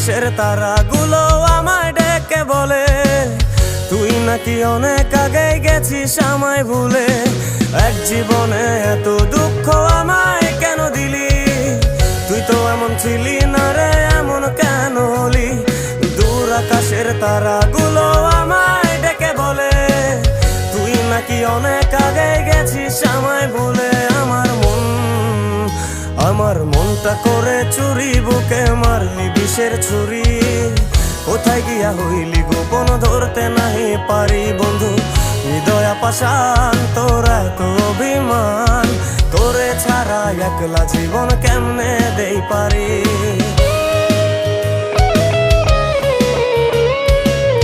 আকাশের তারাগুলো আমায় ডেকে বলে তুই নাকি অনেক আগে গেছিস আমায় ভুলে। এক জীবনে এত দুঃখ আমায় কেন দিলি, তুই তো এমন ছিলি না রে, এমন কেন হলি। দূর আকাশের তারাগুলো আমায় ডেকে বলে তুই নাকি অনেক আগে গেছিস আমায় ভুলে। আমার মনটা করে চুরি, বুকে মারলি বিষের ছুরি। কোথায় গিয়া হইলি গোপন ধরতে নাহি পারি বন্ধু। হৃদয় পাষাণ তোর এত অভিমান, তোরে ছাড়া একলা জীবন কেমনে দেই পারি।